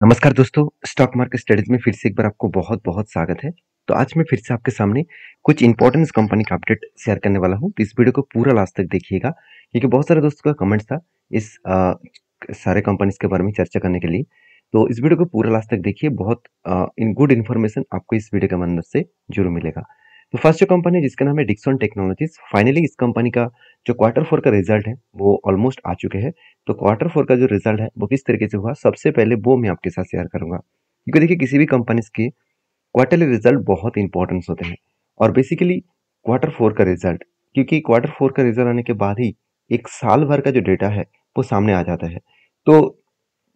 नमस्कार दोस्तों, stock market studies में फिर से एक बार आपको बहुत-बहुत स्वागत है। तो आज मैं फिर से आपके सामने कुछ इंपॉर्टेंट कंपनी का अपडेट शेयर करने वाला हूँ। तो इस वीडियो को पूरा लास्ट तक देखिएगा क्योंकि बहुत सारे दोस्तों का कमेंट्स था इस सारे कंपनीज के बारे में चर्चा करने के लिए। तो इस वीडियो को पूरा लास्ट तक देखिए, बहुत इन गुड इन्फॉर्मेशन आपको इस वीडियो के मदद से जरूर मिलेगा। तो फर्स्ट जो कंपनी है जिसका नाम है डिक्सन टेक्नोलॉजीज, फाइनली इस कंपनी का जो क्वार्टर 4 का रिजल्ट है वो ऑलमोस्ट आ चुके हैं। तो क्वार्टर 4 का जो रिजल्ट है वो किस तरीके से हुआ, सबसे पहले वो मैं आपके साथ शेयर करूंगा क्योंकि देखिए किसी भी कंपनीज के क्वार्टरली रिजल्ट बहुत इंपॉर्टेंट होते हैं। और बेसिकली क्वार्टर 4 का रिजल्ट, क्योंकि क्वार्टर 4 का रिजल्ट आने के बाद ही एक साल भर का जो डेटा है वो सामने आ जाता है। तो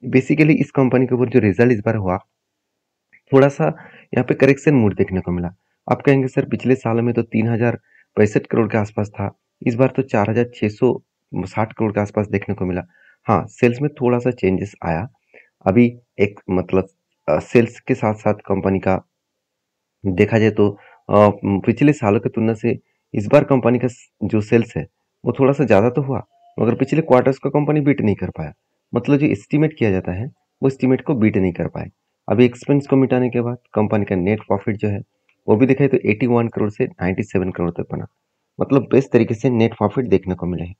बेसिकली इस कंपनी के ऊपर जो रिजल्ट इस बार हुआ, थोड़ा सा यहाँ पे करेक्शन मूड देखने को मिला। आप कहेंगे सर पिछले साल में तो 3065 करोड़ के आसपास था, इस बार तो 4660 करोड़ के आसपास देखने को मिला। हाँ, सेल्स में थोड़ा सा चेंजेस आया। अभी एक मतलब सेल्स के साथ साथ कंपनी का देखा जाए तो पिछले सालों की तुलना से इस बार कंपनी का जो सेल्स है वो थोड़ा सा ज़्यादा तो हुआ, मगर पिछले क्वार्टर्स को कंपनी बीट नहीं कर पाया। मतलब जो एस्टीमेट किया जाता है वो एस्टीमेट को बीट नहीं कर पाए। अभी एक्सपेंस को मिटाने के बाद कंपनी का नेट प्रॉफिट जो है वो भी दिखाए तो 81 करोड़ से 97 करोड़ तक बना। मतलब बेस्ट तरीके से नेट प्रॉफिट देखने को मिले हैं।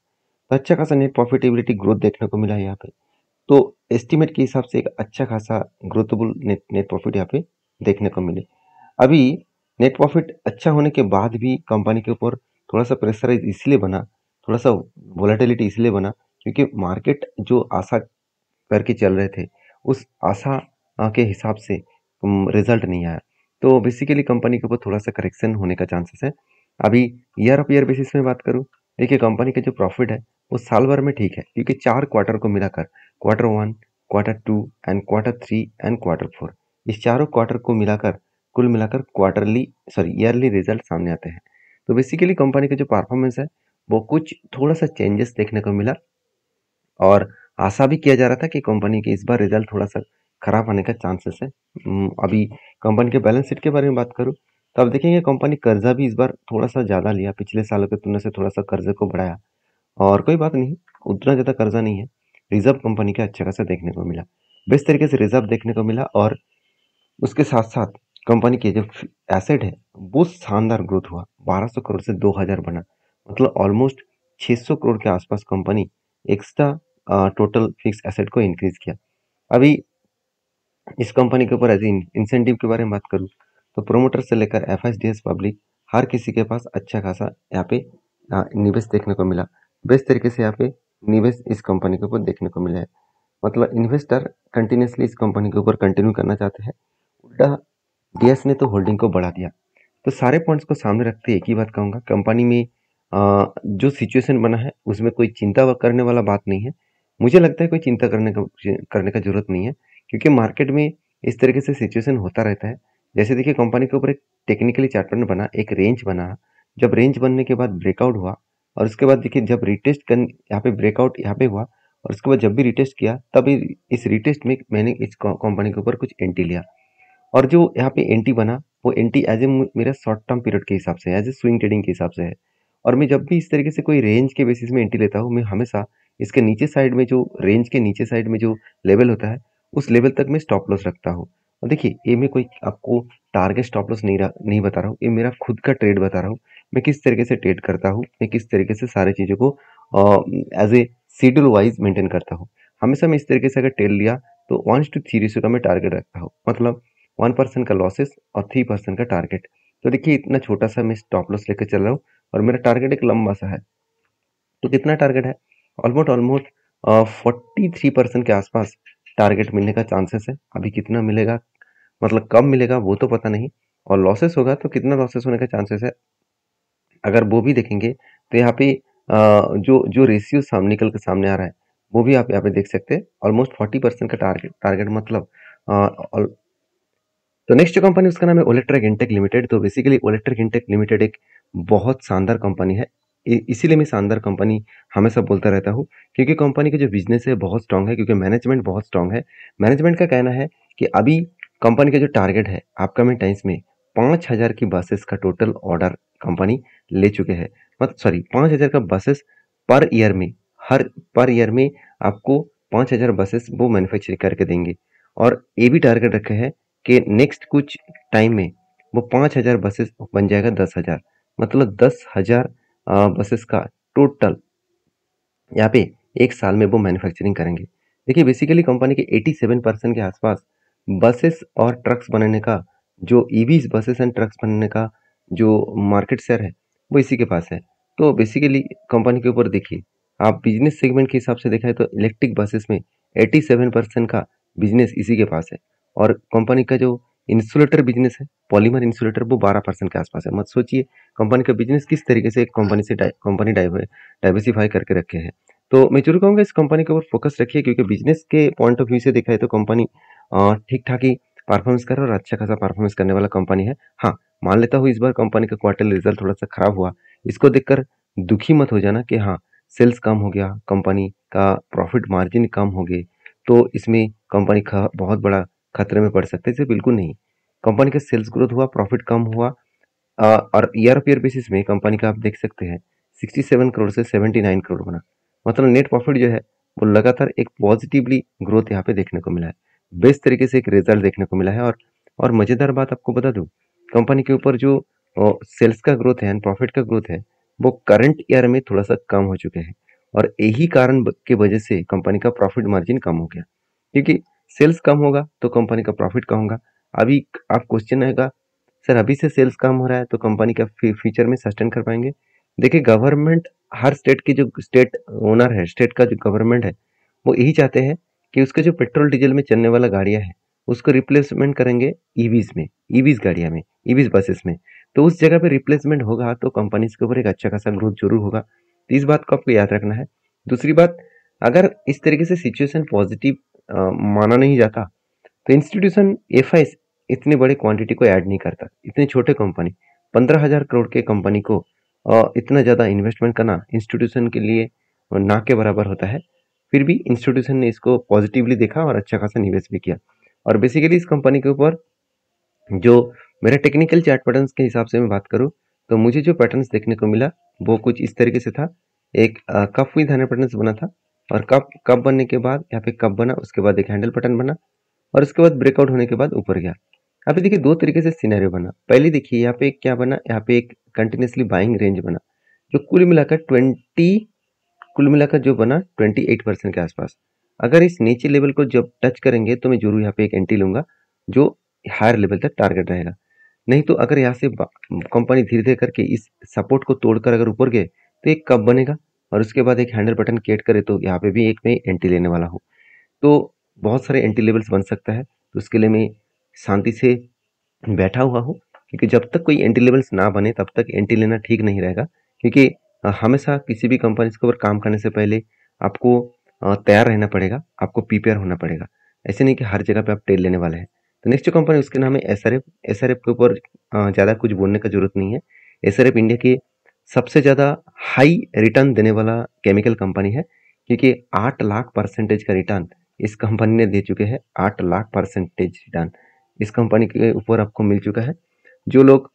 तो अच्छा खासा नेट प्रॉफिटेबिलिटी ग्रोथ देखने को मिला है यहाँ पे। तो एस्टीमेट के हिसाब से एक अच्छा खासा ग्रोथेबल नेट नेट प्रॉफिट यहाँ पे देखने को मिले। अभी नेट प्रॉफिट अच्छा होने के बाद भी कंपनी के ऊपर थोड़ा सा प्रेशर इसलिए बना, थोड़ा सा वोलेटिलिटी इसलिए बना क्योंकि मार्केट जो आशा करके चल रहे थे उस आशा के हिसाब से रिजल्ट नहीं आया। तो बेसिकली कंपनी के ऊपर थोड़ा सा करेक्शन होने का चांसेस है। अभी ईयर ऑफ ईयर बेसिस में बात करूं, देखिए कंपनी का जो प्रॉफिट है वो साल भर में ठीक है क्योंकि 4 क्वार्टर को मिलाकर quarter 1, quarter 2 and quarter 3 and quarter 4, इस चारों क्वार्टर को मिलाकर कुल मिलाकर क्वार्टरली सॉरी ईयरली रिजल्ट सामने आते हैं। तो बेसिकली कंपनी का जो परफॉर्मेंस है वो कुछ थोड़ा सा चेंजेस देखने को मिला और आशा भी किया जा रहा था कि कंपनी के इस बार रिजल्ट थोड़ा सा खराब आने का चांसेस है। अभी कंपनी के बैलेंस शीट के बारे में बात करूं तो आप देखेंगे कंपनी कर्जा भी इस बार थोड़ा सा ज़्यादा लिया, पिछले सालों की तुलना से थोड़ा सा कर्जे को बढ़ाया। और कोई बात नहीं, उतना ज़्यादा कर्जा नहीं है। रिजर्व कंपनी का अच्छा खासा देखने को मिला, बेस्ट तरीके से रिजर्व देखने को मिला। और उसके साथ-साथ कंपनी के जो एसेट है वो शानदार ग्रोथ हुआ, 1200 करोड़ से 2000 बना। मतलब ऑलमोस्ट 600 करोड़ के आसपास company extra total fix asset को इंक्रीज किया। अभी इस कंपनी के ऊपर एज इंसेंटिव के बारे में बात करूँ तो प्रोमोटर से लेकर एफएसडीएस पब्लिक हर किसी के पास अच्छा खासा यहाँ पे निवेश देखने को मिला। बेस्ट तरीके से यहाँ पे निवेश इस कंपनी के ऊपर देखने को मिला है। मतलब इन्वेस्टर कंटिन्यूसली इस कंपनी के ऊपर कंटिन्यू करना चाहते हैं। उल्टा डीएस ने तो होल्डिंग को बढ़ा दिया। तो सारे पॉइंट्स को सामने रखते एक ही बात कहूँगा, कंपनी में जो सिचुएशन बना है उसमें कोई चिंता करने वाला बात नहीं है। मुझे लगता है कोई चिंता करने का जरूरत नहीं है क्योंकि मार्केट में इस तरीके से सिचुएशन होता रहता है। जैसे देखिए कंपनी के ऊपर एक टेक्निकली चार्ट पैटर्न बना, एक रेंज बना। जब रेंज बनने के बाद ब्रेकआउट हुआ और उसके बाद देखिए जब रिटेस्ट कर यहाँ पे ब्रेकआउट यहाँ पे हुआ और उसके बाद जब भी रिटेस्ट किया तभी इस रिटेस्ट में मैंने इस कंपनी के ऊपर कुछ एंट्री लिया। और जो यहाँ पे एंटी बना वो एंटी एज ए मेरा शॉर्ट टर्म पीरियड के हिसाब से, एज ए स्विंग ट्रेडिंग के हिसाब से है। और मैं जब भी इस तरीके से कोई रेंज के बेसिस में एंट्री लेता हूँ, मैं हमेशा इसके नीचे साइड में जो रेंज के नीचे साइड में जो लेवल होता है उस लेवल तक मैं स्टॉप लॉस रखता हूँ। और देखिए ये मैं कोई आपको टारगेट स्टॉप लॉस नहीं बता रहा हूँ, ये मेरा खुद का ट्रेड बता रहा हूँ। मैं किस तरीके से ट्रेड करता हूँ, मैं किस तरीके से सारी चीज़ों को as a schedule wise maintain करता हूँ। हमेशा मैं इस तरीके से अगर ट्रेड लिया तो 1:3 रेशियो का मैं टारगेट रखता हूँ। मतलब 1% का लॉसेस और 3% का टारगेट। तो देखिए इतना छोटा सा मैं स्टॉप लॉस लेकर चल रहा हूँ और मेरा टारगेट एक लंबा सा है। तो कितना टारगेट है, ऑलमोस्ट ऑलमोस्ट 43% के आसपास टारगेट मिलने का चांसेस है। अभी कितना मिलेगा, मतलब कब मिलेगा वो तो पता नहीं। और लॉसेस होगा तो कितना लॉसेस होने का चांसेस है, अगर वो भी देखेंगे तो यहाँ पे जो जो रेशियो सामने निकल के सामने आ रहा है वो भी आप यहाँ पे देख सकते हैं। ऑलमोस्ट 40% का टारगेट टारगेट मतलब तो नेक्स्ट जो कंपनी उसका नाम है ओलेट्रेक इंटेक लिमिटेड। तो बेसिकली ओलेट्रेक इंटेक लिमिटेड एक बहुत शानदार कंपनी है। इसीलिए मैं शानदार कंपनी हमेशा बोलता रहता हूँ क्योंकि कंपनी का जो बिजनेस है बहुत स्ट्रांग है, क्योंकि मैनेजमेंट बहुत स्ट्रांग है। मैनेजमेंट का कहना है कि अभी कंपनी का जो टारगेट है अपकमिंग टाइम्स में 5000 की बसेस का टोटल ऑर्डर कंपनी ले चुके हैं। मतलब सॉरी 5000 का बसेस पर ईयर में, हर पर ईयर में आपको 5000 बसेस वो मैन्युफैक्चर करके देंगे। और ये भी टारगेट रखे हैं कि नेक्स्ट कुछ टाइम में वो 5,000 बसेस बन जाएगा 10,000, मतलब 10,000 बसेस का टोटल यहाँ पे एक साल में वो मैन्युफैक्चरिंग करेंगे। देखिए बेसिकली कंपनी के 87% के आसपास बसेस और ट्रक्स बनाने का, जो ईवीज बसेस एंड ट्रक्स बनाने का जो मार्केट शेयर है वो इसी के पास है। तो बेसिकली कंपनी के ऊपर देखिए, आप बिजनेस सेगमेंट के हिसाब से देखा है तो इलेक्ट्रिक बसेस में 87% का बिजनेस इसी के पास है। और कंपनी का जो इंसुलेटर बिजनेस है, पॉलीमर इंसुलेटर, वो 12% के आसपास है। मत सोचिए कंपनी का बिजनेस किस तरीके से कंपनी से कंपनी डाइवर्सिफाई करके रखे हैं। तो मैं जरूर कहूँगा इस कंपनी के ऊपर फोकस रखिए, क्योंकि बिजनेस के पॉइंट ऑफ व्यू से देखा है तो कंपनी ठीक ठाक ही परफॉर्मेंस कर रहा है और अच्छा खासा परफॉर्मेंस करने वाला कंपनी है। हाँ, मान लेता हूँ इस बार कंपनी का क्वार्टर रिजल्ट थोड़ा सा खराब हुआ, इसको देखकर दुखी मत हो जाना कि हाँ सेल्स कम हो गया, कंपनी का प्रॉफिट मार्जिन कम हो गए तो इसमें कंपनी बहुत बड़ा खतरे में पड़ सकता है। इसे बिल्कुल नहीं, कंपनी का सेल्स ग्रोथ हुआ, प्रॉफिट कम हुआ, और ईयर ऑफ ईयर बेसिस में कंपनी का आप देख सकते हैं 67 करोड़ से 79 करोड़ बना, मतलब नेट प्रॉफिट जो है वो लगातार एक पॉजिटिवली ग्रोथ यहाँ पे देखने को मिला है। बेस्ट तरीके से एक रिजल्ट देखने को मिला है। और मजेदार बात आपको बता दूं, कंपनी के ऊपर जो सेल्स का ग्रोथ है एंड प्रॉफिट का ग्रोथ है वो करंट ईयर में थोड़ा सा कम हो चुके हैं, और यही कारण के वजह से कंपनी का प्रॉफिट मार्जिन कम हो गया, क्योंकि सेल्स कम होगा तो कंपनी का प्रॉफिट कम होगा। अभी आप क्वेश्चन आएगा, सर अभी से सेल्स कम हो रहा है तो कंपनी का फ्यूचर में सस्टेन कर पाएंगे? देखिए गवर्नमेंट, हर स्टेट की जो स्टेट ओनर है, स्टेट का जो गवर्नमेंट है वो यही चाहते हैं कि उसके जो पेट्रोल डीजल में चलने वाला गाड़ियां है उसको रिप्लेसमेंट करेंगे ईवीज में, ईवीज गाड़ियां में, ईवीज बसेस में। तो उस जगह पे रिप्लेसमेंट होगा तो कंपनी के ऊपर एक अच्छा खासा ग्रोथ जरूर होगा। तो इस बात को आपको याद रखना है। दूसरी बात, अगर इस तरीके से सिचुएशन पॉजिटिव माना नहीं जाता तो इंस्टीट्यूशन एफआई इतने बड़े क्वांटिटी को ऐड नहीं करता। इतने छोटे कंपनी 15,000 करोड़ के कंपनी को इतना ज़्यादा इन्वेस्टमेंट करना इंस्टीट्यूशन के लिए ना के बराबर होता है। फिर भी इंस्टीट्यूशन ने इसको पॉजिटिवली देखा और अच्छा खासा निवेश भी किया। और बेसिकली इस कंपनी के ऊपर जो मेरा टेक्निकल चार्ट पैटर्न्स के हिसाब से मैं बात करूं तो मुझे जो पैटर्न्स देखने को मिला वो कुछ इस तरीके से था। एक कप विद हैंडल पैटर्न्स बना था, और कप बनने के बाद यहाँ पे कप बना, उसके बाद एक हैंडल पैटर्न बना, और उसके बाद ब्रेकआउट होने के बाद ऊपर गया। यहाँ पे देखिए दो तरीके से सिनेरियो बना। पहले देखिए यहाँ पे क्या बना, यहाँ पे एक कंटिन्यूसली बाइंग रेंज बना जो कुल मिलाकर जो बना 28% के आसपास। अगर इस नीचे लेवल को जब टच करेंगे तो मैं जरूर यहाँ पे एक एंट्री लूंगा जो हायर लेवल तक टारगेट रहेगा। नहीं तो अगर यहाँ से कंपनी धीरे धीरे करके इस सपोर्ट को तोड़कर अगर ऊपर गए तो एक कप बनेगा, और उसके बाद एक हैंडल बटन क्रिएट करे तो यहाँ पे भी एक मैं एंट्री लेने वाला हूँ। तो बहुत सारे एंट्री लेवल्स बन सकता है, तो उसके लिए मैं शांति से बैठा हुआ हूँ, क्योंकि जब तक कोई एंट्री लेवल्स ना बने तब तक एंट्री लेना ठीक नहीं रहेगा। क्योंकि हमेशा किसी भी कंपनी के ऊपर काम करने से पहले आपको तैयार रहना पड़ेगा, आपको प्रिपेयर होना पड़ेगा। ऐसे नहीं कि हर जगह पे आप टेल लेने वाले हैं। तो नेक्स्ट जो कंपनी उसके नाम है एसआरएफ। एसआरएफ के ऊपर ज़्यादा कुछ बोलने का जरूरत नहीं है। एसआरएफ इंडिया की सबसे ज़्यादा हाई रिटर्न देने वाला केमिकल कंपनी है, क्योंकि 8 लाख परसेंटेज का रिटर्न इस कंपनी ने दे चुके हैं। 8 लाख परसेंटेज रिटर्न इस कंपनी के ऊपर आपको मिल चुका है। जो लोग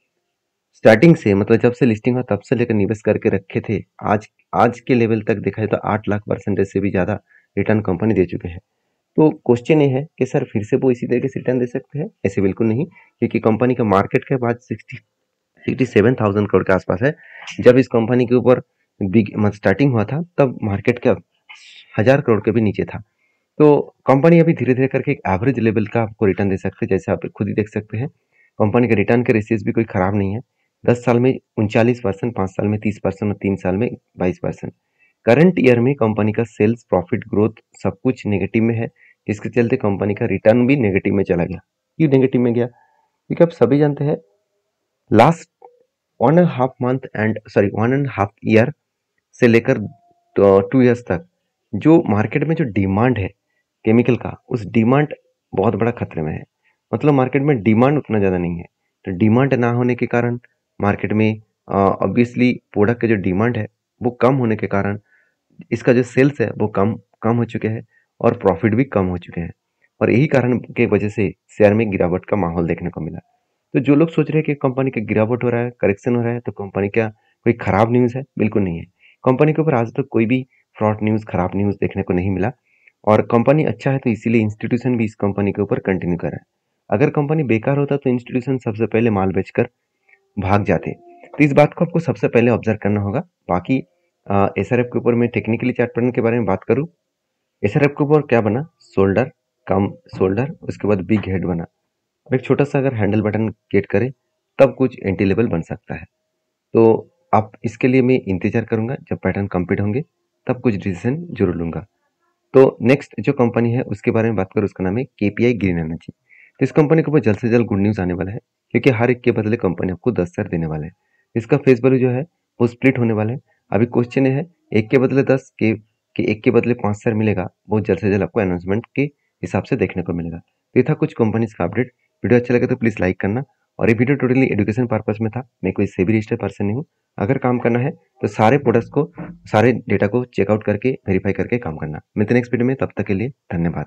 स्टार्टिंग से, मतलब जब से लिस्टिंग हुआ तब से लेकर निवेश करके रखे थे, आज आज के लेवल तक देखा जाए तो 8 लाख परसेंटेज से भी ज़्यादा रिटर्न कंपनी दे चुके हैं। तो क्वेश्चन ये है कि सर फिर से वो इसी तरीके से रिटर्न दे सकते हैं? ऐसे बिल्कुल नहीं, क्योंकि कंपनी का मार्केट कैप आज 67,000 करोड़ के आसपास है। जब इस कंपनी के ऊपर बिग मतलब स्टार्टिंग हुआ था तब मार्केट कैप 1,000 करोड़ के भी नीचे था। तो कंपनी अभी धीरे धीरे करके एक एवरेज लेवल का आपको रिटर्न दे सकते हैं, जैसे आप खुद ही देख सकते हैं। कंपनी के रिटर्न के रेशियोज भी कोई खराब नहीं है। 10 साल में 39%, 5 साल में 30% और 3 साल में 22%। करंट ईयर में कंपनी का सेल्स, प्रॉफिट, ग्रोथ सब कुछ नेगेटिव में है, जिसके चलते कंपनी का रिटर्न भी नेगेटिव में चला गया। क्यों नेगेटिव में गया? क्योंकि आप सभी जानते हैं लास्ट 1.5 ईयर से लेकर 2 ईयर्स तक जो मार्केट में जो डिमांड है केमिकल का, उस डिमांड बहुत बड़ा खतरे में है। मतलब मार्केट में डिमांड उतना ज़्यादा नहीं है। तो डिमांड ना होने के कारण मार्केट में ऑब्वियसली प्रोडक्ट का जो डिमांड है वो कम होने के कारण इसका जो सेल्स है वो कम कम हो चुके हैं, और प्रॉफिट भी कम हो चुके हैं। और यही कारण के वजह से शेयर में गिरावट का माहौल देखने को मिला। तो जो लोग सोच रहे हैं कि कंपनी का गिरावट हो रहा है, करेक्शन हो रहा है, तो कंपनी का कोई खराब न्यूज़ है, बिल्कुल नहीं है। कंपनी के ऊपर आज तक कोई भी फ्रॉड न्यूज़, खराब न्यूज़ देखने को नहीं मिला। और कंपनी अच्छा है तो इसीलिए इंस्टीट्यूशन भी इस कंपनी के ऊपर कंटिन्यू कर रहा है। अगर कंपनी बेकार होता तो इंस्टीट्यूशन सबसे पहले माल बेचकर भाग जाते। तो इस बात को आपको सबसे पहले ऑब्जर्व करना होगा। बाकी एसआरएफ के ऊपर मैं टेक्निकली चार्ट पैटर्न के बारे में बात करूँ, एसआरएफ के ऊपर क्या बना, शोल्डर कम शोल्डर, उसके बाद बिग हेड बना और एक छोटा सा अगर हैंडल बटन गेट करे तब कुछ एंटी लेवल बन सकता है। तो आप इसके लिए मैं इंतजार करूंगा, जब पैटर्न कंप्लीट होंगे तब कुछ डिसीजन जरूर लूंगा। तो नेक्स्ट जो कंपनी है उसके बारे में बात करूँ, उसका नाम है केपीआई ग्रीन एनर्जी। तो इस कंपनी के ऊपर जल्द से जल्द गुड न्यूज़ आने वाला है, क्योंकि हर एक के बदले कंपनी आपको 10 शेयर देने वाला है। इसका फेस वैल्यू जो है वो स्प्लिट होने वाला है। अभी क्वेश्चन ये है, एक के बदले 10 के कि एक के बदले 5 शेयर मिलेगा, बहुत जल्द से जल्द आपको अनाउंसमेंट के हिसाब से देखने को मिलेगा। तो ये था कुछ कंपनीज का अपडेट। वीडियो अच्छा लगे तो प्लीज़ लाइक करना। और ये वीडियो टोटली एजुकेशन पर्पज में था, मैं कोई सेबी रजिस्टर्ड पर्सन नहीं हूँ। अगर काम करना है तो सारे प्रोडक्ट्स को, सारे डेटा को चेकआउट करके वेरीफाई करके काम करना। मिलते हैं नेक्स्ट वीडियो में, तब तक के लिए धन्यवाद।